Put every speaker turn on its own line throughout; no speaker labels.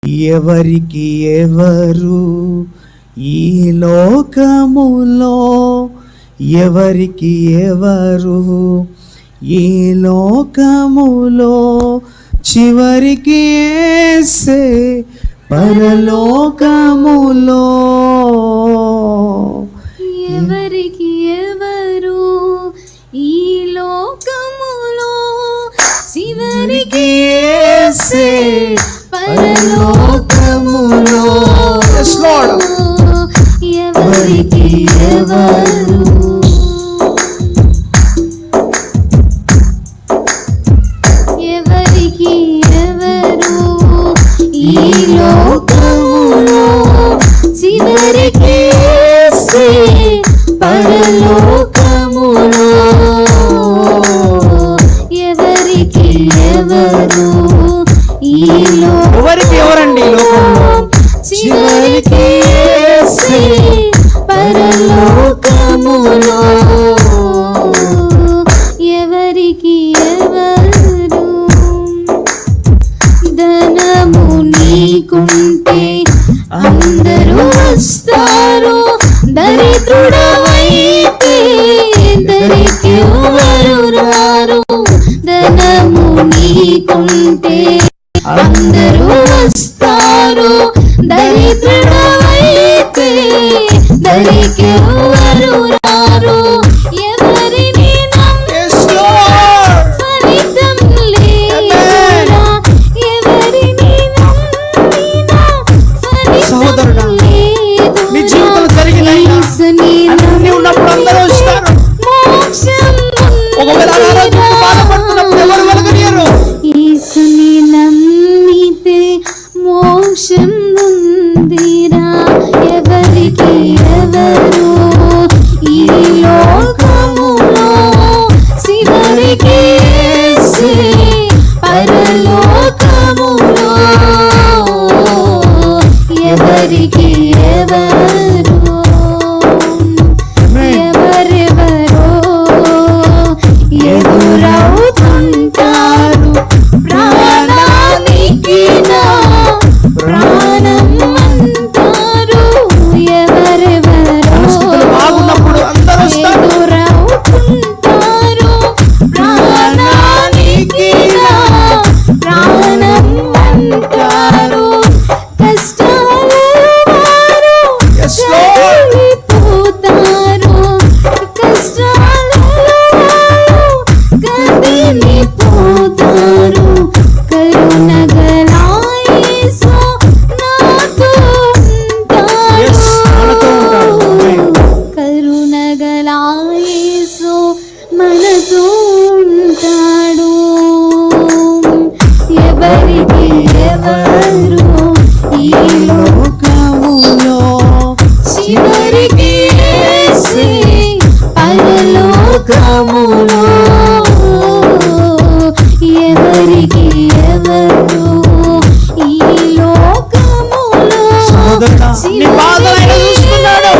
ఎవరికి ఎవరు ఈ లోకములో, ఎవరికి ఎవరు ఈ లోకములో, చివరికి యేసే పరలోకములో.
ఎవరికి ఎవరు ఈ లోకములో, చివరికి
యేసే పరలోకములో. Yes, Lord.
ఎవరికి ఎవరు ఎవరికి ఎవరు ఈ లోకములో, చివరికి యేసే పరలోకములో. ఎవరికి ఎవరు ఈ లోకములో,
ఎవరికి ఎవరండి ఈ లోకంలో,
చివరికి యేసే పరలోకములో. ఎవరికి ఎవరు ధనము నీకుంటే అందరూ వస్తారు, దరిద్రుడవైతే దరికి ఎవరు రారు. ధనము నీకుంటే అందరూ వస్తారు, దరిద్రుడవైతే దరికి ఎవరు రారు. ఎవరిని ఫలితం లేదురా, ఎవరిని నమ్మినా ఫలితం లేదు.
నీ జీవితంలో జరిగిన అన్ని ఉన్నప్పుడు అందరూ వస్తారు.
మోక్షం
ఒకవేళ అనారోగ్యంతో బాధపడుతున్నప్పుడు ఎవరు వెలగనియరు.
యేసుని నమ్మితే మోక్షం ఉందిరా. ఎవరికి ఎవరు ఈ లోకములో, చివరికి యేసే పరలోకములో. ఎవరికి ఎవరు ఎవరెవరో ఎదురవుతుంటారు, ప్రాణానికి నా ప్రాణం అంటారు. ఎవరెవరో ఎదురవుతుంటారు, ప్రాణానికి నా ప్రాణం అంటారు. కష్టాలు వారు కదిలిపోతారు, కష్టాలు వారు కదిలిపోతారు. కరుణగల యేసు నాతో ఉంటాడు, కరుణగల యేసు మనతో ఉంటాడు. ఎవరికి ఎవరు ఈ
లోకములో,
చివరికి యేసే పరలోకములో. ఎవరికి ఎవరు ఈ లోకములో,
నీ బాధలు ఆయన చూస్తున్నాడు.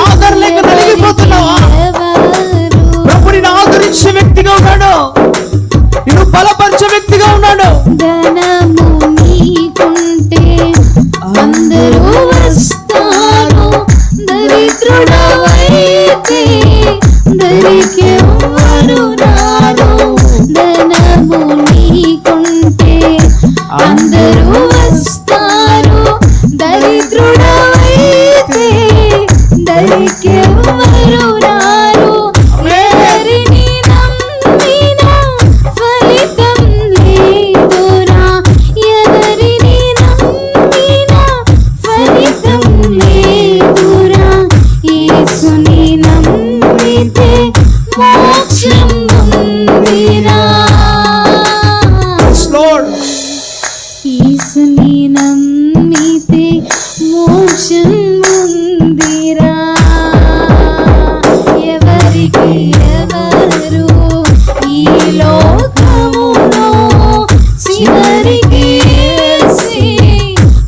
ఆదరలేక నలిగిపోతున్నావా? ప్రభు నిన్ను ఆదరించే వ్యక్తిగా ఉన్నాడు, నిన్ను బలపరిచే వ్యక్తిగా ఉన్నాడు.
ధనము నీకుంటే అందరూ వస్తారు, దరిద్రుడవైతే దరికి ఎవరు రారు. ధనము నీకుంటే అందరూ వస్తారు, దరిద్రుడవైతే దరికి ఎవరు రారు. ఎవరిని నమ్మినా ఫలితం లేదురా, ఎవరిని నమ్మినా ఫలితం లేదురా. యేసుని నమ్మితే మోక్షం ఉందిరా. యేసుని నమ్మితే మోక్షం ఉందిరా. ఎవరికి ఎవరు ఈ లోకములో, చివరికి యేసే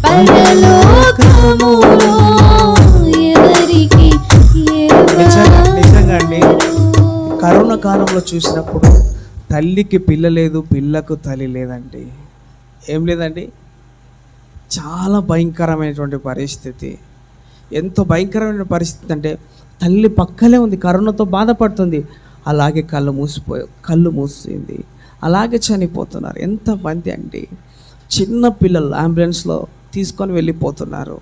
పరలోకములో. ఎవరికి
నిజంగా అండి, కరోనా కాలంలో చూసినప్పుడు
తల్లికి పిల్ల లేదు, పిల్లకు తల్లి లేదండి. ఏం లేదండి, చాలా భయంకరమైనటువంటి పరిస్థితి. ఎంతో భయంకరమైన పరిస్థితి అంటే తల్లి పక్కనే ఉంది, కరోనాతో బాధపడుతుంది, అలాగే కళ్ళు మూసింది, అలాగే చనిపోతున్నారు. ఎంతమంది అండి, చిన్న పిల్లలు అంబులెన్స్లో తీసుకొని వెళ్ళిపోతున్నారు.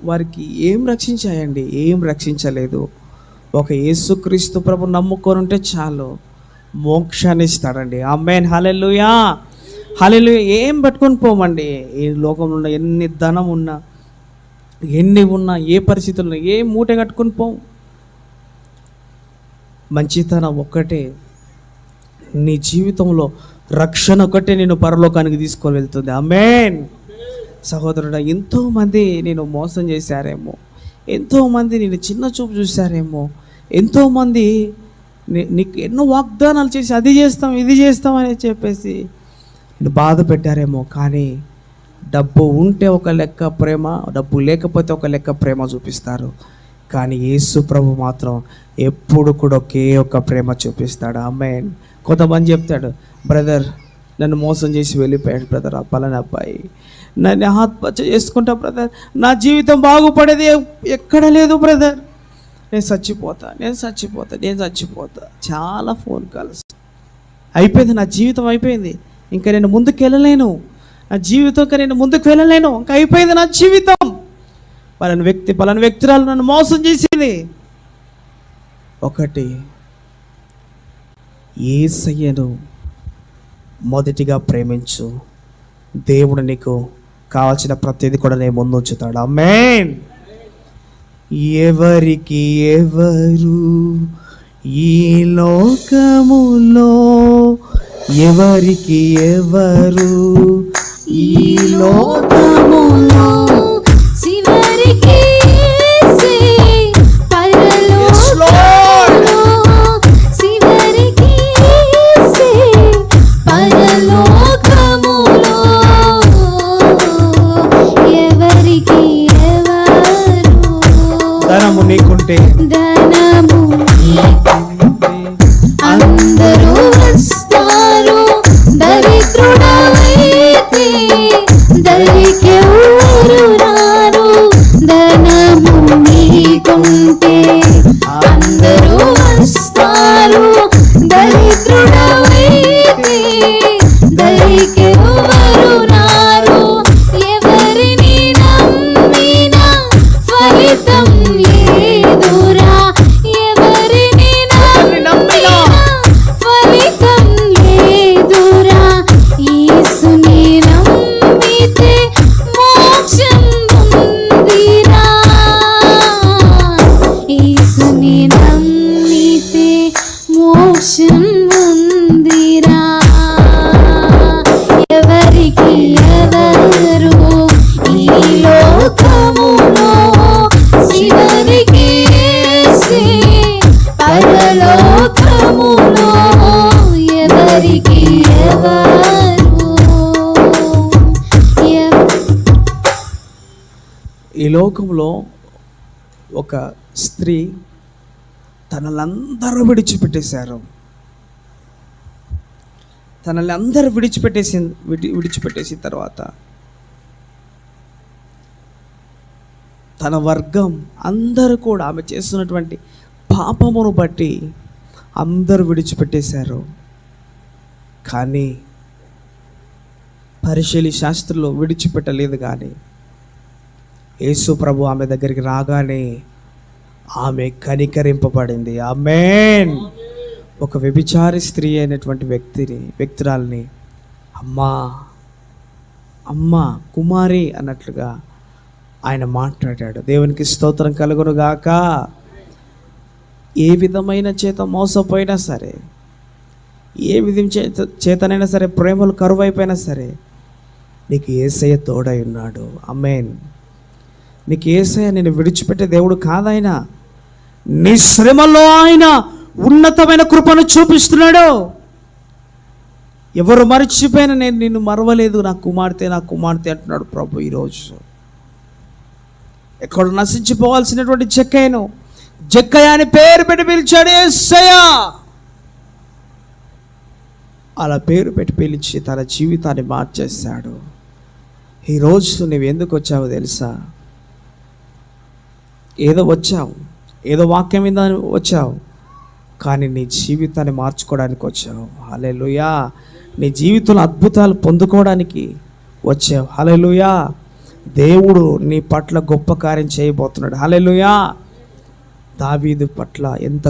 వారికి ఏం రక్షించాయండి? ఏం రక్షించలేదు. ఒక యేసుక్రీస్తు ప్రభు నమ్ముకొని ఉంటే చాలు, మోక్షాన్ని ఇస్తాడండి. ఆమేన్, హల్లెలూయా, హల్లెలూయా. ఏం పట్టుకొని పోమండి, ఈ లోకంలో ఉన్న ఎన్ని ధనం ఉన్నా, ఎన్ని ఉన్నా, ఏ పరిస్థితుల్లో ఏ మూట కట్టుకొని పోం. మంచితనం ఒక్కటే నీ జీవితంలో, రక్షణ ఒకటే నేను పరలోకానికి తీసుకొని వెళ్తుంది. ఆమేన్. సహోదరుడా, ఎంతోమంది నేను మోసం చేశారేమో, ఎంతోమంది నేను చిన్న చూపు చూశారేమో, ఎంతోమంది నీకు ఎన్నో వాగ్దానాలు చేసి అది చేస్తాం ఇది చేస్తాం అని చెప్పేసి నేను బాధ పెట్టారేమో. కానీ డబ్బు ఉంటే ఒక లెక్క ప్రేమ, డబ్బు లేకపోతే ఒక లెక్క ప్రేమ చూపిస్తారు. కానీ యేసు ప్రభు మాత్రం ఎప్పుడు కూడా ఒకే ఒక ప్రేమ చూపిస్తాడు. ఆమేన్. కొంతమంది చెప్తాడు, బ్రదర్ నన్ను మోసం చేసి వెళ్ళిపోయాడు బ్రదర్, ఆ పలానా అబ్బాయి, నన్ను ఆత్మహత్య చేసుకుంటా బ్రదర్, నా జీవితం బాగుపడేది ఎక్కడ లేదు బ్రదర్, నేను చచ్చిపోతా. చాలా ఫోన్ కాల్స్. అయిపోయింది, నా జీవితం అయిపోయింది, ఇంకా నేను ముందుకు వెళ్ళలేను, ఇంకా అయిపోయింది నా జీవితం. పలానా వ్యక్తురాలు నన్ను మోసం చేసింది. ఒకటి, యేసయ్యను మొదటిగా ప్రేమించు, దేవుడు నీకు కావాల్సిన ప్రతిదీ కూడా నేను ముందు ఉంచుతాడు. ఆమేన్. ఎవరికి ఎవరు ఈ లోకములో, ఎవరికి ఎవరు ఈ లోకములో,
చివరికి యేసే పరలోకములో, చివరికి యేసే పరలోకములో, ఎవరికి ఎవరు.
ధనము నీకుంటే
అందరూ వస్తారు, దరిద్రుడవైతే దరికెవరు రారు. ధనము నీకుంటే అందరూ వస్తారు, దరిద్రుడవైతే దరికెవరు రారు. ఎవరిని నమ్మినా ఫలితం లేదురా, ఎవరిని నమ్మినా ఫలితం లేదురా. యేసుని నమ్మితే మోక్షం ఉందిరా, యేసుని నమ్మితే మోక్షం ఉందిరా. ఎవరికి ఎవరు ఈ లోకములో, చివరికి యేసే పరలోకములో, ఎవరికి ఎవరు.
ఈ లోకంలో ఒక స్త్రీ తనలందరూ విడిచిపెట్టేశారు. తనని అందరూ విడిచిపెట్టేసిన తర్వాత తన వర్గం అందరూ కూడా ఆమె చేస్తున్నటువంటి పాపమును బట్టి అందరూ విడిచిపెట్టేశారు. కానీ పరిశీలి శాస్త్రులు విడిచిపెట్టలేదు. కానీ యేసు ప్రభు ఆమె దగ్గరికి రాగానే ఆమె కనికరింపబడింది. ఆమేన్. ఒక వ్యభిచారి స్త్రీ అయినటువంటి వ్యక్తురాల్ని అమ్మా కుమారి అన్నట్లుగా ఆయన మాట్లాడాడు. దేవునికి స్తోత్రం కలుగును గాక. ఏ విధమైన చేత మోసపోయినా సరే, ఏ విధం చేతనైనా సరే, ప్రేమలు కరువైపోయినా సరే, నీకు యేసయ్య తోడై ఉన్నాడు. ఆమేన్. నీకు యేసయ్య నేను విడిచిపెట్టే దేవుడు కాదాయన. నీ శ్రమలో ఆయన ఉన్నతమైన కృపను చూపిస్తున్నాడు. ఎవరు మర్చిపోయినా నేను నిన్ను మరవలేదు, నా కుమార్తె అంటున్నాడు ప్రభు. ఈరోజు ఎక్కడ నశించిపోవాల్సినటువంటి జక్కయ్య అని పేరు పెట్టి పిలిచాడు యేసయ్య. అలా పేరు పెట్టి పిలిచి తన జీవితాన్ని మార్చేశాడు. ఈరోజు నువ్వు ఎందుకు వచ్చావో తెలుసా? ఏదో వచ్చావు, ఏదో వాక్యం మీద వచ్చావు, కానీ నీ జీవితాన్ని మార్చుకోవడానికి వచ్చావు. హల్లెలూయా. నీ జీవితంలో అద్భుతాలు పొందుకోవడానికి వచ్చావు. హల్లెలూయా. దేవుడు నీ పట్ల గొప్ప కార్యం చేయబోతున్నాడు. హల్లెలూయా. దావీదు పట్ల ఎంత